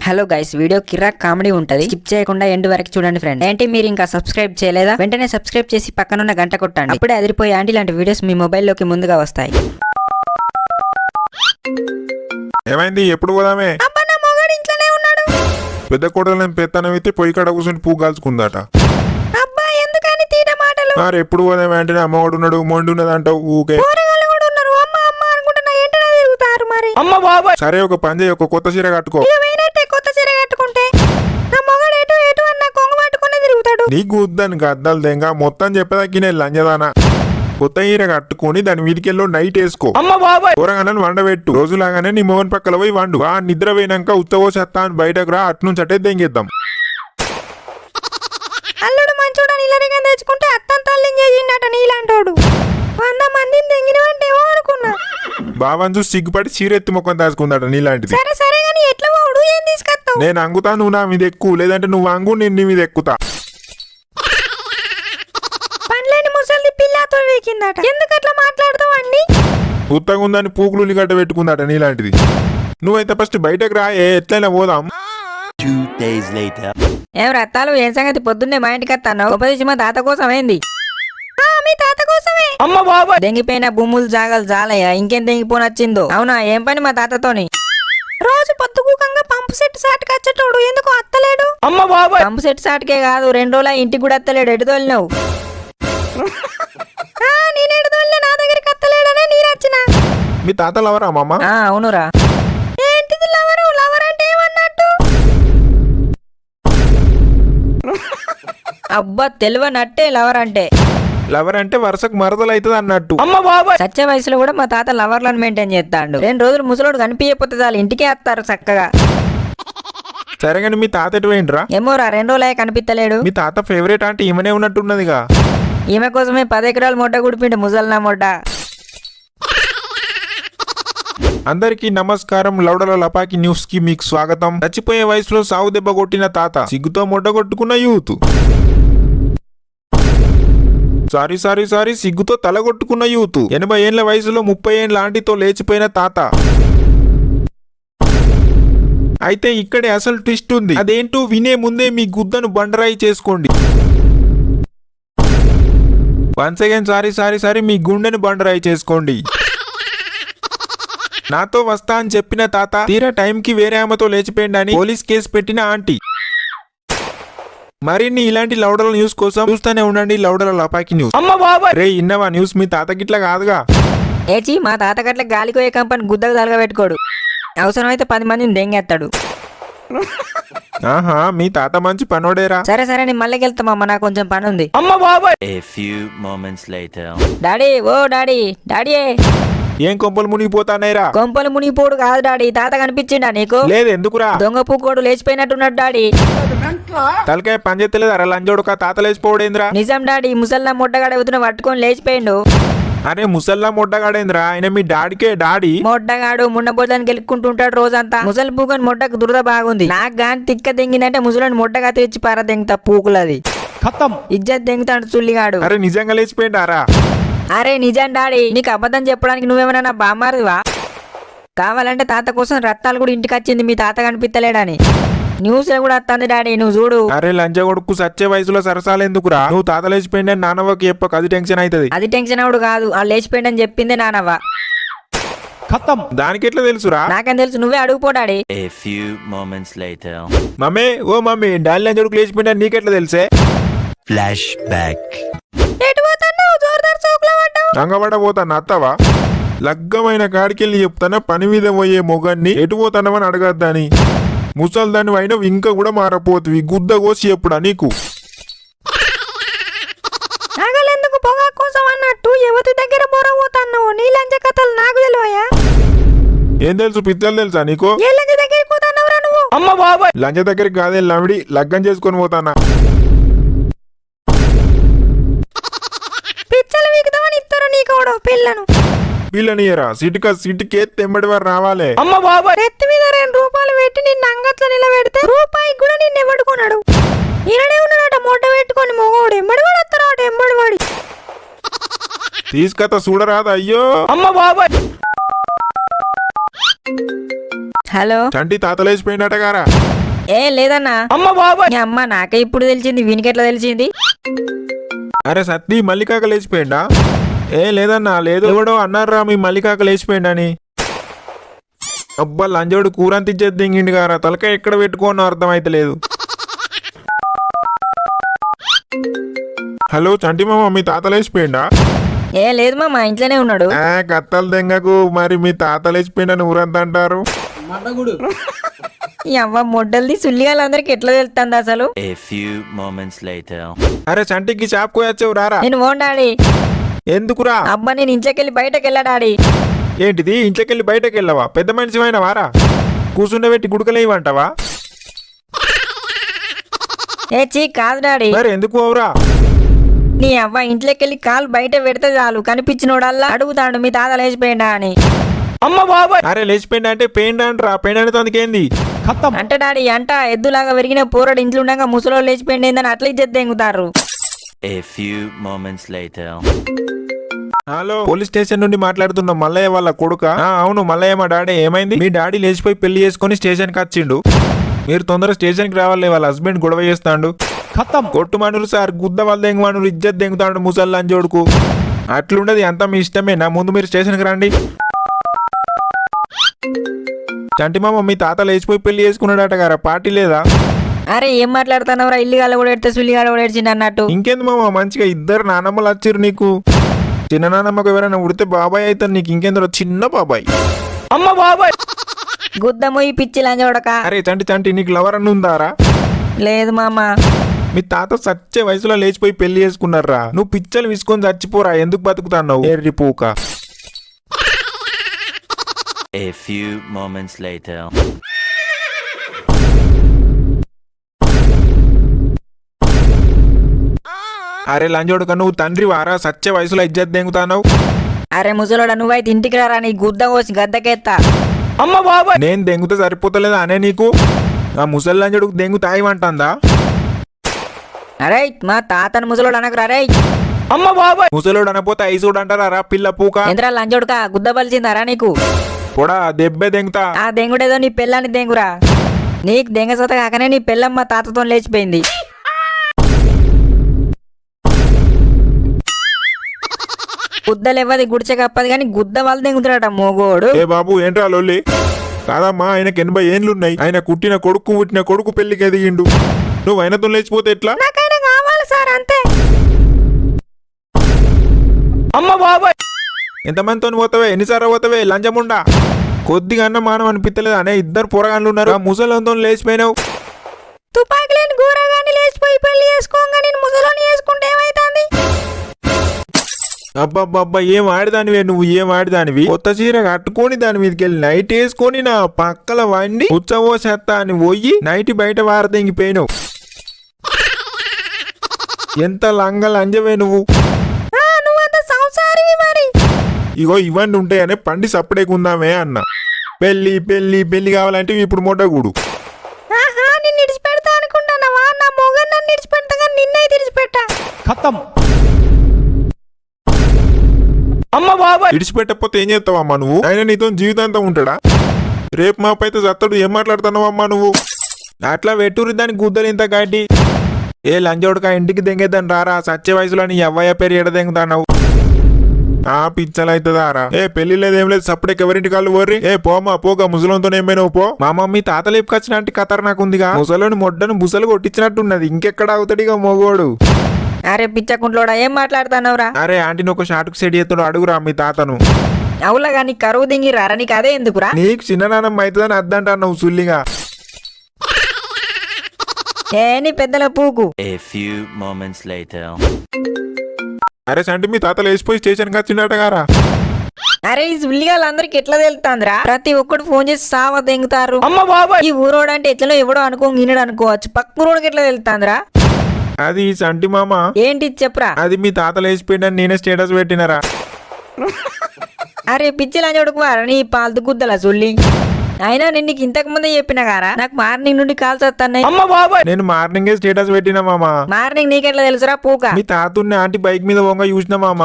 Hello guys, video కిరాక్ comedy ఉంటది, skip చేయకుండా end వరకు చూడండి ఫ్రెండ్. ఏంటి మీరు ఇంకా సబ్స్క్రైబ్ చేయలేదా? వెంటనే సబ్స్క్రైబ్ చేసి పక్కనున్న గంట కొట్టండి. అప్పుడే అదిరిపోయే ఆంటీ లాంటి వీడియోస్ మీ మొబైల్లోకి ముందుగా వస్తాయి. ఏమైంది? ఎప్పుడు పోదామే? పెద్ద కోడలని పెత్తనమైతే పొయ్యి కాడ కూర్చొని పువ్వు కాల్చుకుందాట. మరి ఎప్పుడు పోదామే అంటే అమ్మవాడు ఉన్నాడు, మొండి ఉన్నది అంటావు ఊకే. సరే ఒక పని చేయి, ఒక కొత్త చీర కట్టుకో. నీకు వద్దని గద్దాలు దెంగ మొత్తం చెప్పేదాకి నేను లంజదానా. కొత్త చీర కట్టుకుని దాని వీటికెళ్ళో నైట్ వేసుకో. కూరగానే వండబెట్టు. రోజులాగానే నీ మోహన్ పక్కల పోయి వండు. ఆ నిద్ర పోయినాక ఉత్తవో చెత్తా అని బయటకు రా, అట్నుంచి అట్టే దెంగేద్దాం. అల్లుడు మంచోడని ఇల్లరిగా తెచ్చుకుంటే అత్తం తల్లిని చేసిండట నీలాంటోడు. 100 మందిని దెంగినవంటేమో అనుకున్నా. బావని చూసి సిగ్గుపడి చీరెత్తి ముఖం దాచుకుందాట నీలాంటిది. సరే సరే గాని ఎట్లా పోడు, ఏం తీసుకొస్తావు? నేను అంగుతా, నువ్వు నా మీద ఎక్కువ, లేదంటే నువ్వు అంగు నేను నీ మీద ఎక్కుతా. పండ్లేని ముసలి పిల్లతో వేకిందట. ఎందుకు అట్లా మాట్లాడుతావు అన్ని? ఉత్తగా ఉందని పూకులు ఉల్లిగడ్డ పెట్టుకుందాట నీలాంటిది. నువ్వైతే ఫస్ట్ బయటకు రా, ఎట్లయినా పోదాం. 2 days later. ఏం రత్తాలు, ఏం సంగతి? పొద్దున్నే మా ఇంటికి వస్తాను. ఉపదేశం మా తాత కోసం ఏంది? మీ తాత కోసమే. దెంగిపోయిన భూములు జాగాలు జాలయ్యా, ఇంకేం దెంగిపోనొచ్చిందో. అవునా, ఏం పని మా తాతతోని? రోజు పొద్దుకూకంగా పంపు సెట్ సాటుకు వచ్చేటోడు ఎందుకు అత్తలేడు? పంపు సెట్ సాటుకే కాదు, 2 రోజుల ఇంటికి కూడా అత్తలేడు. ఎటు తోలినావు? నేనేడు తోలిన, నా దగ్గరికి అత్తలేడనే నేను వచ్చిన. మీ తాత లవరా మామ? అవునురా. ఏంటిది లవరు? లవర్ అంటే ఏమన్నట్టు? అబ్బా, తెలివనట్టే లవర్ అంటే. లవర్ అంటే వరుసకు మరదలు అవుతుంది అన్నట్టు. సత్య వయసులో కూడా మా తాత లవర్లను మెయింటైన్ చేస్తాడు. 2 రోజులు ముసలోడు కనిపించకపోతే చాలు ఇంటికే వస్తారు చక్కగా. సరే కానీ మీ తాత ఎటు పోయిండ్రా? ఏమోరా, 2 రోజులే కనిపిస్తలేడు. మీ తాత ఫేవరెట్ అంటే ఈమెనే ఉన్నట్టున్నదిగా. ఈమె కోసమే 10 ఎకరాలు మొడ్డ గుడిపిండి ముసల్నా మొడ్డ. అందరికీ నమస్కారం. లౌడల లపాకి న్యూస్ కి మీకు స్వాగతం. చచ్చిపోయే వయసులో సాగు దెబ్బ కొట్టిన తాత, సిగ్గుతో మొడ్డ కొట్టుకున్న యూత్. సారీ సిగ్గుతో తలగొట్టుకున్న యూత్. 80 ఏళ్ల వయసులో 30 ఏళ్ల ఆంటీతో లేచిపోయిన తాత. అయితే ఇక్కడే అసలు ట్విస్ట్ ఉంది. అదేంటో వినే ముందే మీ గుద్దను బండరాయి చేసుకోండి. వన్స్ అగైన్ సారీ మీ గుండెను బండరాయి చేసుకోండి. నాతో వస్తా అని చెప్పిన తాత తీరా టైంకి వేరే ఆమెతో లేచిపోయిందని పోలీస్ కేసు పెట్టిన ఆంటీ. మరిన్ని ఇలాంటి లౌడల న్యూస్ కోసం చూస్తూనే ఉండండి లౌడల లపాకి న్యూస్. రే ఇన్నవా న్యూస్? మీ తాత గిట్లా కాదుగా. ఏచి, మా తాత గట్ల గాలికోయే కంపెనీ గుద్దకు తలగా పెట్టుకోడు. అవసరమైతే 10 మందిని దెంగేస్తాడు. ఆహా, మీ తాత మంచి పనోడేరా. సరే నేను మళ్ళీ వెళ్తామమ్మ, నాకు కొంచెం పని ఉంది. A few moments later. Daddy, ఓ డాడీ. ఏం కొంపలు మునిగిపోతానేరా? కొంపలు మునిగిపోడు కాదు డాడీ, తాత కనిపించిండా నీకు? లేదు, ఎందుకురా? దొంగ పూకోడు లేచిపోయినట్టున్నాడు డాడీ. తలకాయ పనిచేస్తలేదు అరే లంజోడుక, తాత లేచిపోవడేంద్రా? నిజం డాడీ, ముసల్లా మొడ్డగాడ అవుతున్న పట్టుకొని లేచిపోయిండు. అరే ముసల్లా మొడ్డగాడేంద్రా? ఆయన మీ డాడీకే డాడీ. మొడ్డగాడు ముండబోదని గెలుక్కుంటుంటాడు రోజంతా. ముసలి పూకొని మొడ్డకు దురద బాగుంది. నాకు గాని తిక్క దెంగినంటే ముసలని మొడ్డగా తెచ్చి పార దెంగతా పూకులది. ఇజ్జత్ దెంగుతాడు చుల్లిగాడు. అరే నిజంగా లేచిపోయిండారా? అరే నిజం డాడీ, నీకు అబద్ధం చెప్పడానికి నువ్వేమన్నా బామ్మారివా? కావాలంటే తాత కోసం రత్తాలు కూడా ఇంటికి వచ్చింది, మీ తాత కనిపిస్తలేడని. న్యూస్ లో కూడా వస్తుంది డాడీ, నువ్వు చూడు. అరే లంజ కొడుకు, సచ్చే వయసులో సరసాలు ఎందుకురా? నువ్వు తాత లేచిపోయిండని నానవ్వకి చెప్పక, అది టెన్షన్ అవుతుంది. అది టెన్షన్ అవుడు కాదు, ఆ లేచిపోయిండని చెప్పిందే నానవ్వ. దానికి ఎట్లా తెలుసురా? నాకేం తెలుసు, నువ్వే అడుగుపో daddy. A few moments later. Mummy, ఓ మమ్మీ, డాడీ లంజ కొడుకు లేచిపోయిండని నీకెట్లా తెలుసే? Flashback. ఎటు పోతున్నావు? జోర్దార్ చౌక్లో పడ్డావు. రంగబడ పోతాను అత్తవా? లగ్గమైన కాడికెళ్ళి చెప్తానా పని మీద పోయే మొగన్ని ఎటు పోతానవని అడగద్దని. ముసల్దాని అయినా ఇంకా కూడా మారపోతుంది. గుద్ద కోసి ఎప్పుడా నీకు? నాగలెందుకు పొగా కోసం అన్నట్టు యువతి దగ్గర మొరపోతున్నావు. నీ లంచ కథలు నాకు తెలివయా? ఏం తెలుసు? పిత్తలు తెలుసా నీకు? ఏ లంచ దగ్గరికి పోతున్నావురా నువ్వు? లంచ దగ్గరికి కాదే లమిడి, లగ్గం చేసుకొని పోతానా. పిచ్చలు వీకుదామని ఇస్తారు నీకోడు పిల్లను. పిల్లనియరా? సిటికే తెమ్మడి వారు రావాలే. ఎత్తి మీద 2 రూపాయలు పెట్టి నిన్ను అంగట్లో నిలబెడితే రూపాయికి కూడా నిన్ను ఎవడుకున్నాడు. ఈయననే ఉన్నాడట మొట్ట పెట్టుకొని మొగోడు. ఎంబడి వాడు వస్తారట, ఎంబడి వాడి తీసుకత చూడరాదా? అయ్యో హలో, చంటి తాత లేచిపోయినట్టు గారా? ఏ లేదన్నా మీ అమ్మ నాకే ఇప్పుడు తెలిసింది, వీనికెట్లా తెలిసింది? అరే సత్తి మల్లికాక లేచిపోయిండా? ఏ లేదన్నా, లేదు ఎవడో అన్నారా మీ మల్లికాక లేచిపోయిండని. అబ్బా లంజోడు కూరంత ఇచ్చేది దింగిండి గారా, తలకాయ ఎక్కడ పెట్టుకోనో అర్థమైతలేదు. హలో చంటి మామ, మీ తాత లేచిపోయిండా? ఏ లేదు మామ, ఇంట్లోనే ఉన్నాడు. కత్తలు దెంగకు, మరి మీ తాత లేచిపోయిండని ఊరంతా అంటారు. ఈ అవ్వ మొడ్డల్ది సుల్లిగాలందరికి ఎట్లా తెలుస్తుంది అసలు? A few moments later. అరే చంటికి షాప్ కోయొచ్చావు రారా. నేను ఓన్ డాడీ. ఎందుకురా? అబ్బా నేను ఇంట్లోకెళ్ళి బయటకు వెళ్ళా డాడీ. ఏంటిది ఇంట్లోకెళ్ళి బయటకు వెళ్ళవా? పెద్ద మనిషి అయిన వారా? కూర్చుండబెట్టి గుడకలేవంటావా? ఏ చీ కాదు డాడీ. మరి ఎందుకు అవురా? నీ అవ్వ ఇంట్లోకెళ్ళి కాలు బయట పెడితే చాలు కనిపించినోడల్లా అడుగుతాడు మీ తాత లేచిపోయిందా అని. అరే లేచిపోయిండా అంటే పెయింట్ అంటరా, పెయింట్ అంటే అందుకేంది? అంటే డాడీ అంట ఎద్దులాగా విరిగిన పోరాడు ఇంట్లో ఉండగా ముసలో లేచిపోయిందని అట్లా ఇచ్చేది దెంగుతారు. A few moments later. Hello, police station నుండి మాట్లాడుతున్నా. మల్లయ్య వాళ్ళ కొడుక? అవును మల్లయ్య మా డాడీ. ఏమైంది? మీ డాడీ లేచిపోయి పెళ్లి చేసుకుని స్టేషన్ కి వచ్చిండు. మీరు తొందరగా స్టేషన్ కి రావాలి, వాళ్ళ హస్బెండ్ గొడవ చేస్తాడు. కొట్టుమనురు సార్, గుద్ద వాళ్ళ దెంగుమనురు, ఇజ్జత్ దెంగుతాడు ముసల్లాంజోడుకు. అట్లుండదు, అంతా మీ ఇష్టమేనా? ముందు మీరు స్టేషన్ కి రండి. చంటి మామ, మీ తాత లేచిపోయి పెళ్లి చేసుకున్నాడట గారా, పార్టీ లేదా? అరే ఏం మాట్లాడుతున్నావురా, ఇల్లుగాల కూడా ఎడితే సుల్లిగాల కూడా ఏడ్చిండు అన్నట్టు. ఇంకేంది మామ, మంచిగా ఇద్దరు నానమ్మలు వచ్చిర్రు నీకు. చిన్న నానమ్మకు ఎవరైనా ఉడితే బాబాయ్ అవుతారు నీకు, ఇంకేందో చిన్న బాబాయ్. గుద్దమోయి పిచ్చి లంజోడక. అరే చంటి చంటి, నీకు లవర్ అని ఉందారా? లేదు మామ. మీ తాత సచ్చే వయసులో లేచిపోయి పెళ్లి చేసుకున్నారా? నువ్వు పిచ్చలు విసుకొని చచ్చిపోరా, ఎందుకు బతుకుతావు ఎర్రి పూక? A few moments later. అరే లంజోడుక, నువ్వు తండ్రి వారా? సచ్చే వయసులో ఇజ్జత్ దెంగుతావు. అరే ముసలోడా, నువ్వైతే ఇంటికి రారా, నీ గుద్ద కోసి గద్దకెత్తా. నేను దెంగుతా సరిపోతలేదా అనే నీకు? ఆ ముసలి లంజోడుకు దెంగు తాయివంటుందా? అరే మా తాతను ముసలోడు అనకురా. రే ముసలోడు అనపోతే ఐసోడు అంటారా పిల్ల పూక? ఎంద్రా లంజోడుక, గుద్ద బలిచిందారా నీకు? పొడా దెబ్బే దెంగుతా. ఆ దెంగుడేదో నీ పెళ్ళాన్ని దెంగురా. నీకు దెంగ సొత కాకనే నీ పెళ్ళమ్మ తాతతో లేచిపోయింది. గుద్దలేవ్వది గుడిచె కప్పది కానీ గుద్ద వాళ్ళు దెంగుతాడట మోగోడు. ఏ బాబు ఏంట్రా లొల్లి? కాదమ్మా, ఆయనకి 80 ఏండ్లున్నాయి. ఆయన పుట్టిన కొడుకు పెళ్లికి ఎదిగిండు. నువ్వు ఆయనతో లేచిపోతే ఎట్లా? నాకైనా కావాలి సార్, అంతే. ఎంతమందితో పోతావే? ఎన్నిసార్లు పోతావే లంజముండా? కొద్దిగా అన్న మానం అనిపిస్తలేదు అనే ఇద్దరు పోరగాళ్ళు ఉన్నారు, ముసలితో లేచిపోయినావు. తుపాకి లేని గోరగాన్ని లేచిపోయి పెళ్లి చేసుకోగా నేను ముసలోని చేసుకుంటే ఏమైతుంది? అబ్బబ్బబ్బా, ఏం ఆడిదానివే నువ్వు, ఏం ఆడిదానివి? కొత్త చీర కట్టుకొని దాని మీదకి వెళ్ళి నైట్ వేసుకొని నా పక్కల వండి ఉచ్చవో చెత్త అని పోయి నైట్ బయట వారదెంగిపోయినావు. ఎంత లంజవే నువ్వు. నువ్వంత సంసారివి మరి. ఇగో ఇవన్నీ ఉంటాయనే పండి సప్పుడేకుందామే అన్న. పెళ్లి పెళ్లి పెళ్లి కావాలంటే ఇప్పుడు మొట్టగూడు. నిన్ను ఇడిచిపెడతా అనుకుంటానవా? నా మొగన్ నన్ను ఇడిచిపెడతా కానీ నిన్నే ఇడిచిపెట్టా. ఇడిచిపెట్టకపోతే ఏం చేస్తావమ్మా నువ్వు? ఆయన నీతో జీవితాంతం ఉంటాడా? రేపు మాపైతే సత్తడు. ఏం మాట్లాడుతున్నావమ్మా నువ్వు? అట్లా వెట్టూరి దానికి గుద్దలు ఇంత గాడి. ఏ లంజోడుక, ఇంటికి దెంగేద్దాని రారా. సచ్చే వయసులో నీ అవ్వయ్య పేరు ఎడ దెంగుతావు? ఆ పిచ్చలైతుందారా? ఏ పెళ్లి లేదేం లేదు, సప్పుడేకి ఎవరింటి కాళ్ళు పోర్రి. ఏ పోమా పోగా, ముసలంతో ఏమైనావు పో. మా మమ్మీ తాత లేపుకొచ్చినట్టు కథర్ నాకుందిగా. ముసలోని మొడ్డను బుసలు కొట్టించినట్టున్నది, ఇంకెక్కడ అవుతాడిగా మోగోడు. అరే పిచ్చకుంట్లోడా, ఏం మాట్లాడుతున్నావురా? అరే ఆంటీని ఒక షాటుకు సెట్ చేస్తాడు, అడుగురా మీ తాతను. అవులాగా నీ కరువు దింగి రారా, నీకు అదే ఎందుకురా? నీకు చిన్ననానమ్మ అవుతుందని అద్దంటున్నావు సుల్లిగా. ఏ నీ పెద్దల పూకు. A few moments later. అరే సంటి, మీ తాత లేచిపోయి స్టేషన్కి వచ్చిండట గారా. అరే ఈ సుల్లిగాళ్ళందరికి ఎట్లా తెలుస్తుందిరా? ప్రతి ఒక్కటి ఫోన్ చేసి సావ దెంగుతారు. ఈ ఊరోడు అంటే ఎట్లనో ఎవడో ఈనడు అనుకోవచ్చు, పక్క ఊరోడికి ఎట్లా తెలుస్తుందిరా? అది సంటి మామ. ఏంటి చెప్పురా? అది మీ తాత లేచిపోయిందని నేనే స్టేటస్ పెట్టినరా. అరే పిచ్చి లంజోడుకువారా నీ పాలతు గుద్దల సుల్లి. అయినా నేను నీకు ఇంతకు ముందే చెప్పిన గారా, నాకు మార్నింగ్ నుండి కాల్స్ వస్తున్నాయి. నేను మార్నింగే స్టేటస్ పెట్టినా మామ. మార్నింగ్ నీకెట్లా తెలుసురా పూక? మీ తాతున్న ఆంటీ బైక్ మీద వంగ చూసిన మామ.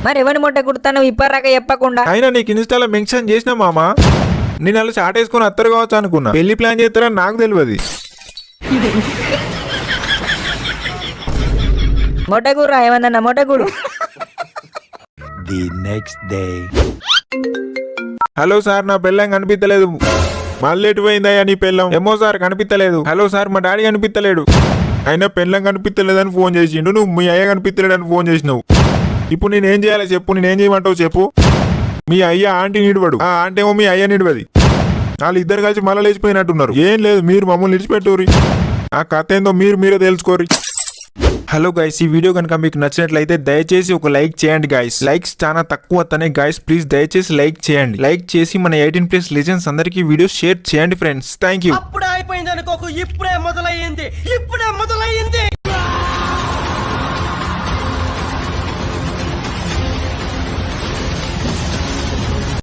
మరి ఎవరి ముట్ట కుడతాను ఇప్పటిరాక చెప్పకుండా? అయినా నీకు ఇన్స్టాలో మెన్షన్ చేసిన మామ. నేను అలా షార్ట్ వేసుకొని అత్తరు కావచ్చు అనుకున్నా. పెళ్లి ప్లాన్ చేస్తారని నాకు తెలియదు. మొట్టగుర్రా ఏమన్నా మొట్టగుడు. The next day. Hello sir నా పెళ్ళం కనిపించలేదు. మళ్ళీ ఎటు పోయిందయ్యా నీ పెళ్ళం? ఏమో సార్ కనిపించలేదు. హలో సార్ మా డాడీ కనిపించలేడు. అయినా పెళ్ళం కనిపించలేదని ఫోన్ చేసిండు, నువ్వు మీ అయ్య కనిపించలేదని ఫోన్ చేసినావు. ఇప్పుడు నేనేం చేయాలి చెప్పు, నేనేం చేయమంటావు చెప్పు. మీ అయ్య ఆంటీ నిడవడు, ఆ ఆంటీ ఏమో మీ అయ్య నిడవది. వాళ్ళు ఇద్దరు కలిసి మళ్ళీ లేచిపోయినట్టున్నారు. ఏం లేదు, మీరు మమ్మల్ని నిడిచిపెట్టుర్రి. ఆ కథ ఏందో మీరే తెలుసుకోర్రి. హలో గైస్, ఈ వీడియో కనుక మీకు నచ్చినట్లయితే దయచేసి ఒక లైక్ చేయండి గైస్. లైక్స్ చాలా తక్కువ వస్తున్నాయి గైస్, ప్లీజ్ దయచేసి లైక్ చేయండి. లైక్ చేసి మన 18+ లెజెండ్స్ అందరికీ వీడియో షేర్ చేయండి ఫ్రెండ్స్. Thank you. అప్పుడే అయిపోయింది అనుకోకు, ఇప్పుడే మొదలయ్యింది.